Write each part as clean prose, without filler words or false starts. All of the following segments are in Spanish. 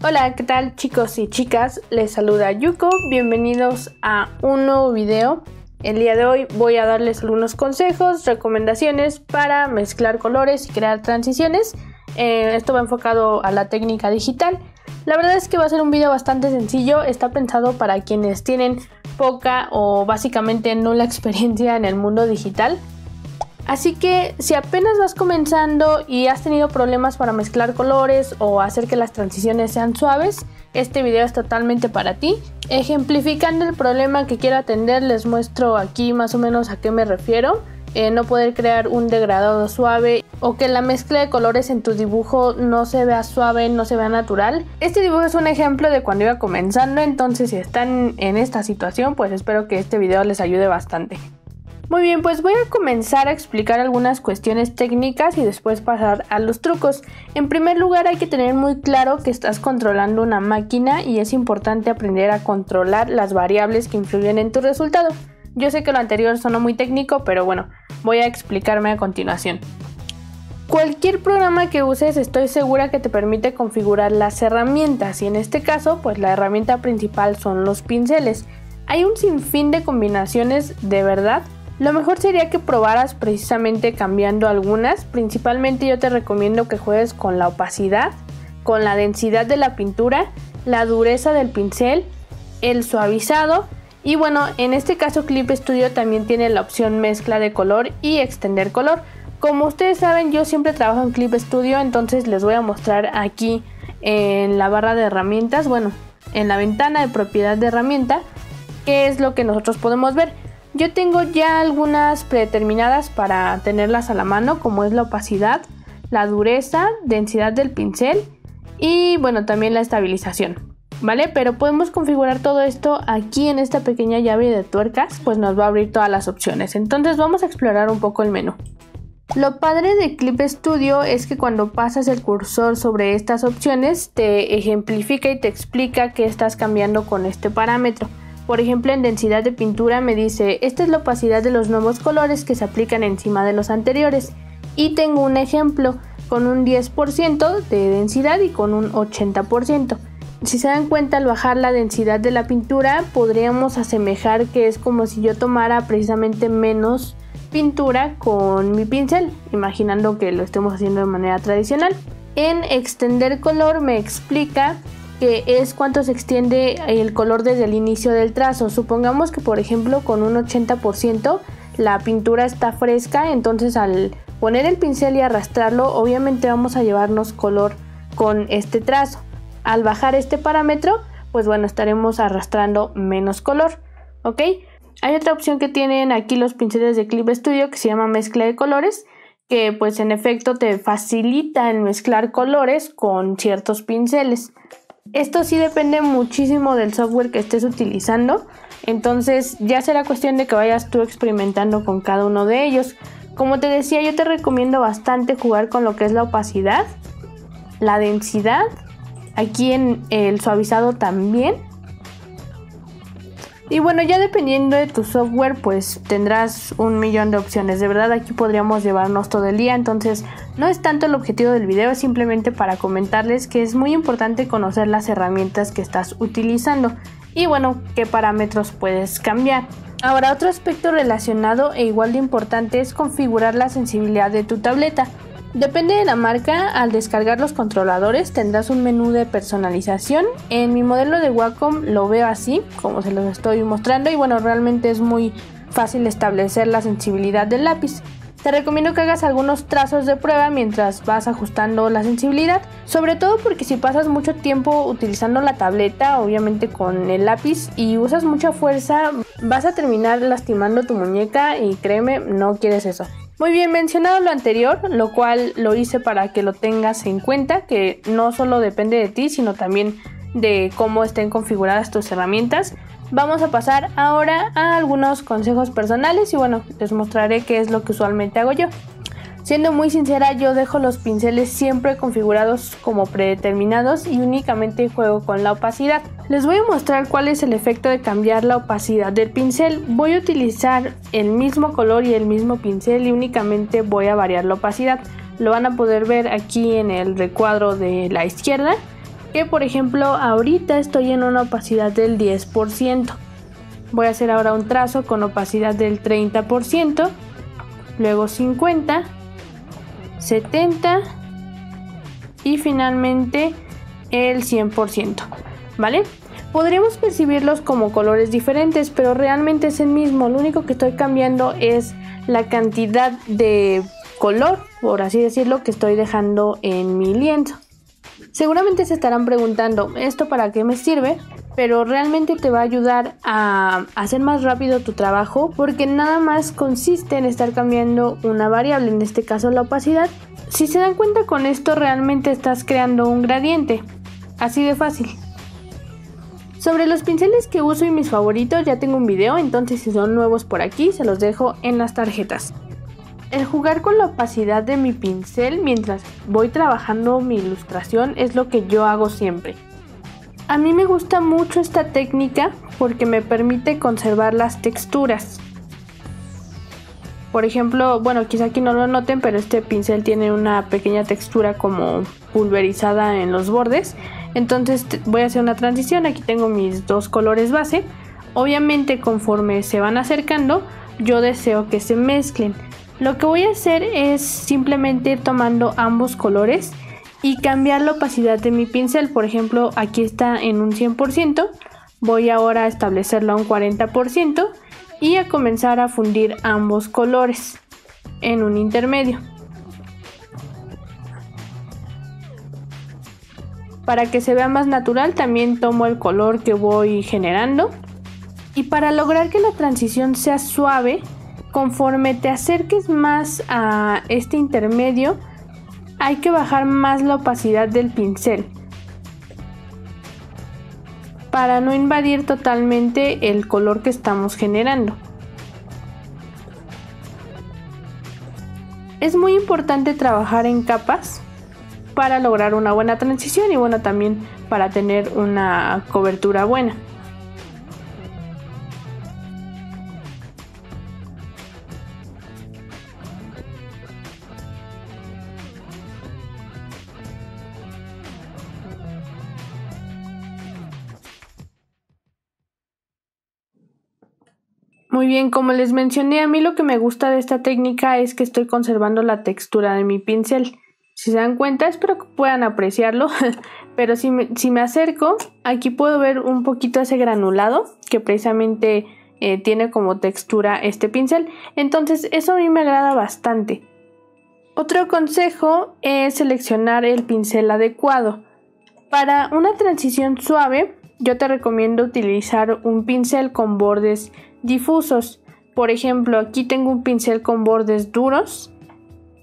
Hola, ¿qué tal chicos y chicas? Les saluda Yuko, bienvenidos a un nuevo video. El día de hoy voy a darles algunos consejos, recomendaciones para mezclar colores y crear transiciones. Esto va enfocado a la técnica digital. La verdad es que va a ser un video bastante sencillo, está pensado para quienes tienen poca o básicamente nula experiencia en el mundo digital. Así que si apenas vas comenzando y has tenido problemas para mezclar colores o hacer que las transiciones sean suaves, este video es totalmente para ti. Ejemplificando el problema que quiero atender, les muestro aquí más o menos a qué me refiero. No poder crear un degradado suave o que la mezcla de colores en tu dibujo no se vea suave, no se vea natural. Este dibujo es un ejemplo de cuando iba comenzando, entonces si están en esta situación, pues espero que este video les ayude bastante. Muy bien, pues voy a comenzar a explicar algunas cuestiones técnicas y después pasar a los trucos. En primer lugar, hay que tener muy claro que estás controlando una máquina y es importante aprender a controlar las variables que influyen en tu resultado. Yo sé que lo anterior sonó muy técnico, pero bueno, voy a explicarme a continuación. Cualquier programa que uses estoy segura que te permite configurar las herramientas y en este caso, pues la herramienta principal son los pinceles. Hay un sinfín de combinaciones de verdad. Lo mejor sería que probaras precisamente cambiando algunas. Principalmente yo te recomiendo que juegues con la opacidad, con la densidad de la pintura, la dureza del pincel, el suavizado y bueno, en este caso Clip Studio también tiene la opción mezcla de color y extender color. Como ustedes saben, yo siempre trabajo en Clip Studio, entonces les voy a mostrar aquí en la barra de herramientas, bueno, en la ventana de propiedad de herramienta, qué es lo que nosotros podemos ver. Yo tengo ya algunas predeterminadas para tenerlas a la mano, como es la opacidad, la dureza, densidad del pincel y bueno, también la estabilización, ¿vale? Pero podemos configurar todo esto aquí en esta pequeña llave de tuercas, pues nos va a abrir todas las opciones. Entonces vamos a explorar un poco el menú. Lo padre de Clip Studio es que cuando pasas el cursor sobre estas opciones te ejemplifica y te explica qué estás cambiando con este parámetro. Por ejemplo, en densidad de pintura me dice, esta es la opacidad de los nuevos colores que se aplican encima de los anteriores. Y tengo un ejemplo con un 10% de densidad y con un 80%. Si se dan cuenta, al bajar la densidad de la pintura, podríamos asemejar que es como si yo tomara precisamente menos pintura con mi pincel, imaginando que lo estemos haciendo de manera tradicional. En extender color me explica que es cuánto se extiende el color desde el inicio del trazo. Supongamos que por ejemplo con un 80% la pintura está fresca, entonces al poner el pincel y arrastrarlo obviamente vamos a llevarnos color con este trazo. Al bajar este parámetro, pues bueno, estaremos arrastrando menos color, ¿ok? Hay otra opción que tienen aquí los pinceles de Clip Studio que se llama mezcla de colores, que pues en efecto te facilita el mezclar colores con ciertos pinceles. Esto sí depende muchísimo del software que estés utilizando, entonces ya será cuestión de que vayas tú experimentando con cada uno de ellos. Como te decía, yo te recomiendo bastante jugar con lo que es la opacidad, la densidad, aquí en el suavizado también. Y bueno, ya dependiendo de tu software, pues tendrás un millón de opciones. De verdad, aquí podríamos llevarnos todo el día. Entonces, no es tanto el objetivo del video, es simplemente para comentarles que es muy importante conocer las herramientas que estás utilizando. Y bueno, qué parámetros puedes cambiar. Ahora, otro aspecto relacionado e igual de importante es configurar la sensibilidad de tu tableta. Depende de la marca, al descargar los controladores tendrás un menú de personalización. En mi modelo de Wacom lo veo así, como se los estoy mostrando, y bueno, realmente es muy fácil establecer la sensibilidad del lápiz. Te recomiendo que hagas algunos trazos de prueba mientras vas ajustando la sensibilidad, sobre todo porque si pasas mucho tiempo utilizando la tableta, obviamente con el lápiz, y usas mucha fuerza, vas a terminar lastimando tu muñeca y créeme, no quieres eso. Muy bien, mencionado lo anterior, lo cual lo hice para que lo tengas en cuenta, que no solo depende de ti, sino también de cómo estén configuradas tus herramientas. Vamos a pasar ahora a algunos consejos personales y bueno, les mostraré qué es lo que usualmente hago yo. Siendo muy sincera, yo dejo los pinceles siempre configurados como predeterminados y únicamente juego con la opacidad. Les voy a mostrar cuál es el efecto de cambiar la opacidad del pincel. Voy a utilizar el mismo color y el mismo pincel y únicamente voy a variar la opacidad. Lo van a poder ver aquí en el recuadro de la izquierda. que por ejemplo ahorita estoy en una opacidad del 10%. Voy a hacer ahora un trazo con opacidad del 30%, luego 50%, 70% y finalmente el 100%, ¿vale? Podríamos percibirlos como colores diferentes, pero realmente es el mismo. Lo único que estoy cambiando es la cantidad de color, por así decirlo, que estoy dejando en mi lienzo. Seguramente se estarán preguntando, ¿esto para qué me sirve? Pero realmente te va a ayudar a hacer más rápido tu trabajo, porque nada más consiste en estar cambiando una variable, en este caso la opacidad. Si se dan cuenta, con esto realmente estás creando un gradiente, así de fácil. Sobre los pinceles que uso y mis favoritos ya tengo un video, entonces si son nuevos por aquí se los dejo en las tarjetas. El jugar con la opacidad de mi pincel mientras voy trabajando mi ilustración es lo que yo hago siempre. A mí me gusta mucho esta técnica porque me permite conservar las texturas. Por ejemplo, bueno, quizá aquí no lo noten, pero este pincel tiene una pequeña textura como pulverizada en los bordes. Entonces voy a hacer una transición. Aquí tengo mis dos colores base. Obviamente conforme se van acercando, yo deseo que se mezclen. Lo que voy a hacer es simplemente ir tomando ambos colores y cambiar la opacidad de mi pincel. Por ejemplo, aquí está en un 100%. Voy ahora a establecerlo a un 40% y a comenzar a fundir ambos colores en un intermedio. Para que se vea más natural, también tomo el color que voy generando. Y para lograr que la transición sea suave, conforme te acerques más a este intermedio, hay que bajar más la opacidad del pincel para no invadir totalmente el color que estamos generando. Es muy importante trabajar en capas para lograr una buena transición y bueno, también para tener una cobertura buena. Muy bien, como les mencioné, a mí lo que me gusta de esta técnica es que estoy conservando la textura de mi pincel. Si se dan cuenta, espero que puedan apreciarlo, pero si me acerco, aquí puedo ver un poquito ese granulado que precisamente tiene como textura este pincel. Entonces eso a mí me agrada bastante. Otro consejo es seleccionar el pincel adecuado. Para una transición suave, yo te recomiendo utilizar un pincel con bordes difusos. Por ejemplo, aquí tengo un pincel con bordes duros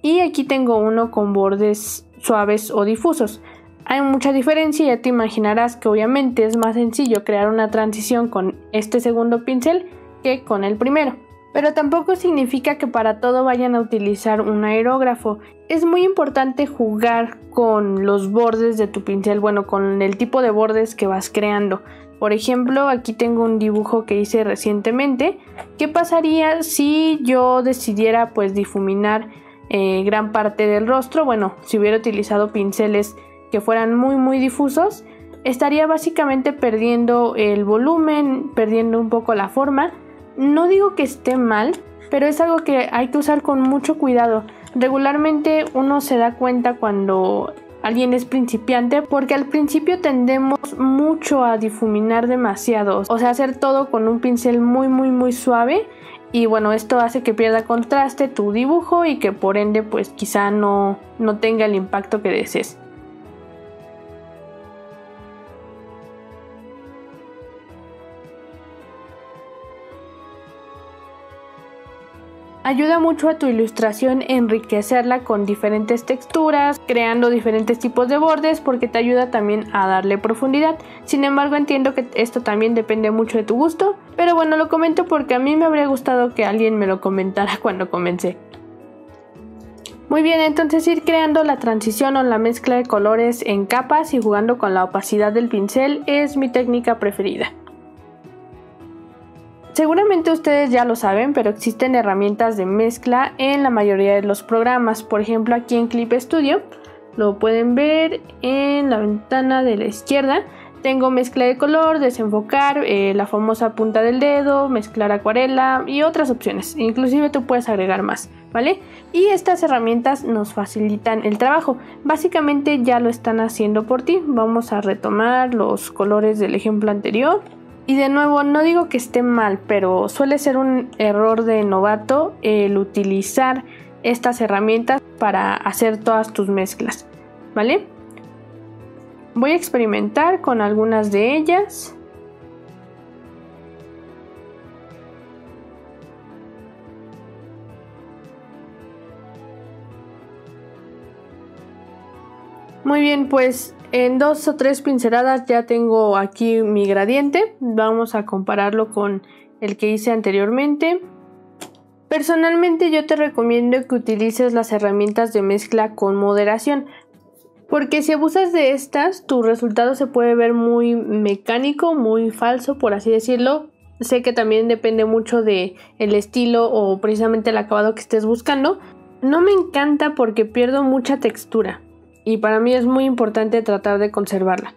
y aquí tengo uno con bordes suaves o difusos. Hay mucha diferencia y ya te imaginarás que obviamente es más sencillo crear una transición con este segundo pincel que con el primero. Pero tampoco significa que para todo vayan a utilizar un aerógrafo. Es muy importante jugar con los bordes de tu pincel, bueno, con el tipo de bordes que vas creando. Por ejemplo, aquí tengo un dibujo que hice recientemente. ¿Qué pasaría si yo decidiera pues difuminar gran parte del rostro? Bueno, si hubiera utilizado pinceles que fueran muy difusos, estaría básicamente perdiendo el volumen, perdiendo un poco la forma. No digo que esté mal, pero es algo que hay que usar con mucho cuidado. Regularmente uno se da cuenta cuando alguien es principiante, porque al principio tendemos mucho a difuminar demasiado, o sea, hacer todo con un pincel muy suave, y bueno, esto hace que pierda contraste tu dibujo y que por ende pues quizá no tenga el impacto que desees. Ayuda mucho a tu ilustración enriquecerla con diferentes texturas, creando diferentes tipos de bordes, porque te ayuda también a darle profundidad. Sin embargo, entiendo que esto también depende mucho de tu gusto, pero bueno, lo comento porque a mí me habría gustado que alguien me lo comentara cuando comencé. Muy bien, entonces ir creando la transición o la mezcla de colores en capas y jugando con la opacidad del pincel es mi técnica preferida. Seguramente ustedes ya lo saben, pero existen herramientas de mezcla en la mayoría de los programas. Por ejemplo, aquí en Clip Studio lo pueden ver en la ventana de la izquierda. Tengo mezcla de color, desenfocar, la famosa punta del dedo, mezclar acuarela y otras opciones. Inclusive tú puedes agregar más, ¿vale? Y estas herramientas nos facilitan el trabajo. Básicamente ya lo están haciendo por ti. Vamos a retomar los colores del ejemplo anterior. Y de nuevo, no digo que esté mal, pero suele ser un error de novato el utilizar estas herramientas para hacer todas tus mezclas, ¿vale? Voy a experimentar con algunas de ellas. Muy bien, pues en 2 o 3 pinceladas ya tengo aquí mi gradiente. Vamos a compararlo con el que hice anteriormente. Personalmente yo te recomiendo que utilices las herramientas de mezcla con moderación, porque si abusas de estas, tu resultado se puede ver muy mecánico, muy falso, por así decirlo. Sé que también depende mucho del estilo o precisamente el acabado que estés buscando. No me encanta porque pierdo mucha textura y para mí es muy importante tratar de conservarla.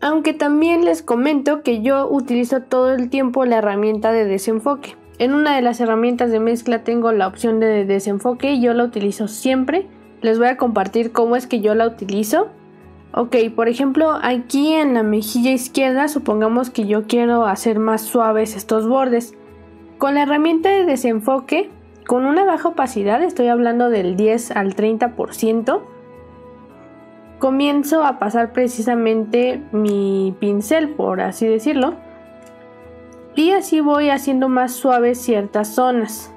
Aunque también les comento que yo utilizo todo el tiempo la herramienta de desenfoque. En una de las herramientas de mezcla tengo la opción de desenfoque y yo la utilizo siempre. Les voy a compartir cómo es que yo la utilizo. Ok, por ejemplo, aquí en la mejilla izquierda, supongamos que yo quiero hacer más suaves estos bordes. Con la herramienta de desenfoque, con una baja opacidad, estoy hablando del 10 al 30%, comienzo a pasar precisamente mi pincel, por así decirlo. Y así voy haciendo más suaves ciertas zonas.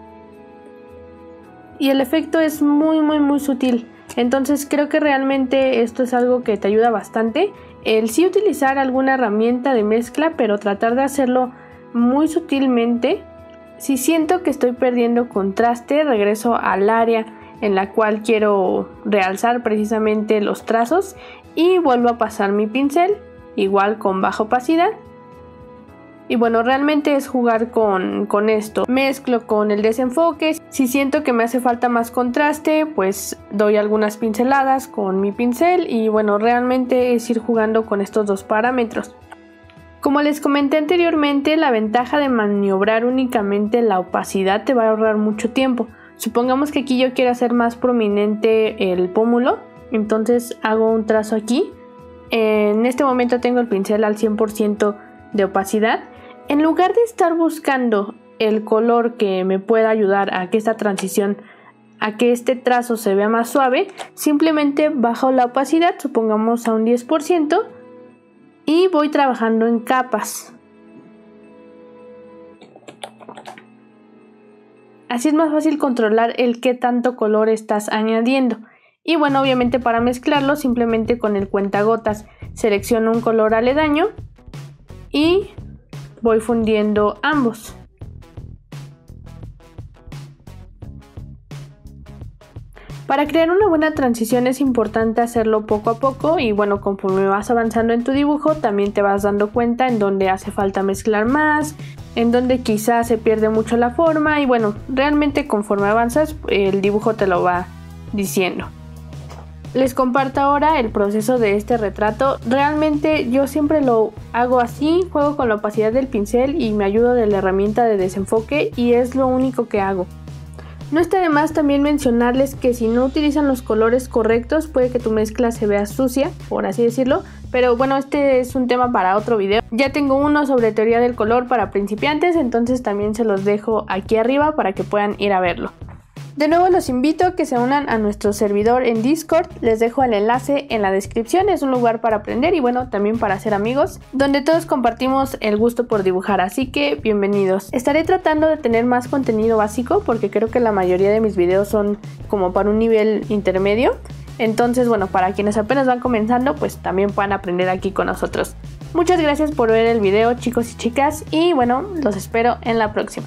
Y el efecto es muy sutil. Entonces creo que realmente esto es algo que te ayuda bastante. El sí utilizar alguna herramienta de mezcla, pero tratar de hacerlo muy sutilmente. Si siento que estoy perdiendo contraste, regreso al área en la cual quiero realzar precisamente los trazos y vuelvo a pasar mi pincel, igual con baja opacidad. Y bueno, realmente es jugar con esto. Mezclo con el desenfoque. Si siento que me hace falta más contraste, pues doy algunas pinceladas con mi pincel. Y bueno, realmente es ir jugando con estos dos parámetros. Como les comenté anteriormente, la ventaja de maniobrar únicamente la opacidad te va a ahorrar mucho tiempo. Supongamos que aquí yo quiero hacer más prominente el pómulo. Entonces hago un trazo aquí. En este momento tengo el pincel al 100% de opacidad. En lugar de estar buscando el color que me pueda ayudar a que esta transición, a que este trazo se vea más suave, simplemente bajo la opacidad, supongamos a un 10%, y voy trabajando en capas. Así es más fácil controlar el qué tanto color estás añadiendo. Y bueno, obviamente para mezclarlo, simplemente con el cuentagotas selecciono un color aledaño y voy fundiendo ambos. Para crear una buena transición es importante hacerlo poco a poco y bueno, conforme vas avanzando en tu dibujo también te vas dando cuenta en dónde hace falta mezclar más, en donde quizás se pierde mucho la forma y bueno, realmente conforme avanzas el dibujo te lo va diciendo. Les comparto ahora el proceso de este retrato. Realmente yo siempre lo hago así, juego con la opacidad del pincel y me ayudo de la herramienta de desenfoque y es lo único que hago. No está de más también mencionarles que si no utilizan los colores correctos puede que tu mezcla se vea sucia, por así decirlo, pero bueno, este es un tema para otro video. Ya tengo uno sobre teoría del color para principiantes, entonces también se los dejo aquí arriba para que puedan ir a verlo. De nuevo los invito a que se unan a nuestro servidor en Discord, les dejo el enlace en la descripción, es un lugar para aprender y bueno, también para hacer amigos, donde todos compartimos el gusto por dibujar, así que bienvenidos. Estaré tratando de tener más contenido básico porque creo que la mayoría de mis videos son como para un nivel intermedio, entonces bueno, para quienes apenas van comenzando, pues también puedan aprender aquí con nosotros. Muchas gracias por ver el video, chicos y chicas, y bueno, los espero en la próxima.